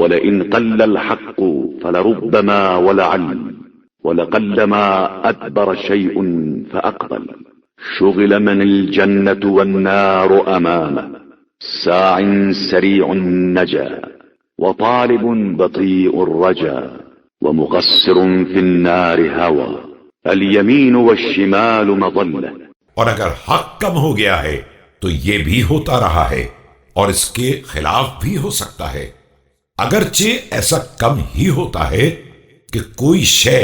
ولئن قل الحق فلربما ولعل ولقلما أدبر شيء فأقبل شغل من الجنة والنار أمامه ساع سريع النجا وطالب بطيء الرجا ومقصر في النار هوى اليمين والشمال مظلة. اور اگر حق کم ہو گیا ہے تو یہ بھی ہوتا رہا ہے اور اس کے خلاف بھی ہو سکتا ہے. اگرچہ ایسا کم ہی ہوتا ہے کہ کوئی شے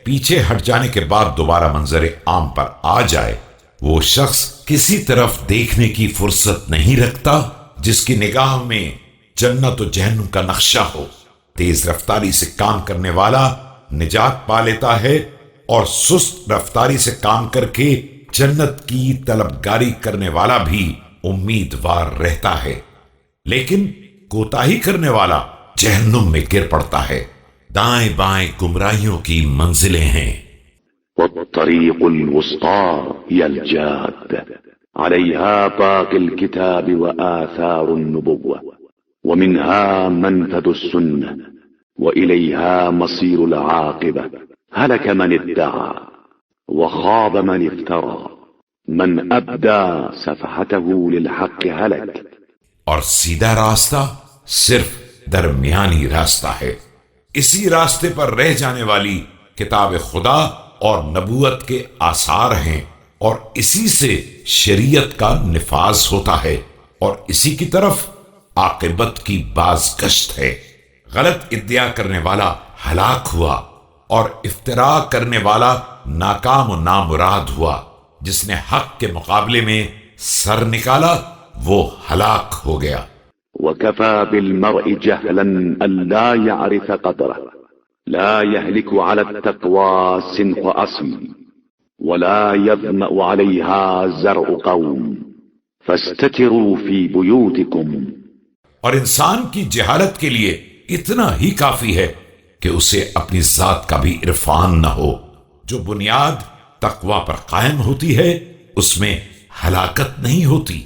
پیچھے ہٹ جانے کے بعد دوبارہ منظر عام پر آ جائے، وہ شخص کسی طرف دیکھنے کی فرصت نہیں رکھتا جس کی نگاہ میں جنت و جہنم کا نقشہ ہو. تیز رفتاری سے کام کرنے والا نجات پا لیتا ہے اور سست رفتاری سے کام کر کے جنت کی طلبگاری کرنے والا بھی امیدوار رہتا ہے، لیکن کوتاہی کرنے والا جہنم میں گر پڑتا ہے. دائیں بائیں گمراہیوں کی منزلیں ہیں. والطريق الوسطى هي الجادة عليها باقي الكتاب وآثار النبوة ومنها منفذ السنة وإليها مصير العاقبة. هلك من ادعى وخاب من افترى من أبدى سفحته للحق هلك. اور سیدھا راستہ صرف درمیانی راستہ ہے. اسی راستے پر رہ جانے والی کتاب خدا اور نبوت کے آثار ہیں، اور اسی سے شریعت کا نفاذ ہوتا ہے، اور اسی کی طرف عاقبت کی بازگشت ہے. غلط ادعا کرنے والا ہلاک ہوا اور افتراء کرنے والا ناکام و نامراد ہوا. جس نے حق کے مقابلے میں سر نکالا وہ ہلاک ہو گیا. وكفى بالمرء جهلا أن لا يعرف قدره لا يهلك على التقوى سنق أصم ولا يظمأ عليها زرع قوم فاستتروا في بيوتكم. اور انسان کی جہالت کے لیے اتنا ہی کافی ہے کہ اسے اپنی ذات کا بھی عرفان نہ ہو. جو بنیاد تقوی پر قائم ہوتی ہے اس میں ہلاکت نہیں ہوتی،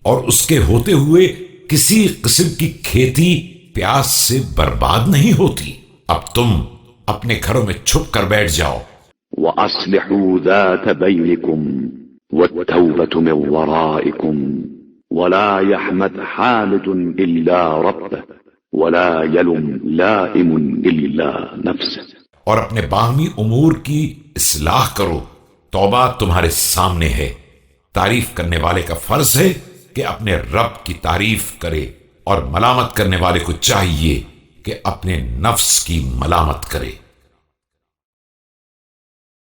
اور اس کے ہوتے ہوئے کسی قسم کی کھیتی پیاس سے برباد نہیں ہوتی. اب تم اپنے گھروں میں چھپ کر بیٹھ جاؤ. وَأَصْلِحُوا ذَاتَ بَيْنِكُمْ وَالتَّوْبَةُ مِنْ وَرَائِكُمْ وَلَا يَحْمَدْ حَامِدٌ إِلَّا رَبَّهُ وَلَا يَلُمْ لَائِمٌ إِلَّا نَفْسَهُ. اور اپنے باہمی امور کی اصلاح کرو. توبہ تمہارے سامنے ہے. تعریف کرنے والے کا فرض ہے کہ اپنے رب کی تعریف کرے، اور ملامت کرنے والے کو چاہیے کہ اپنے نفس کی ملامت کرے.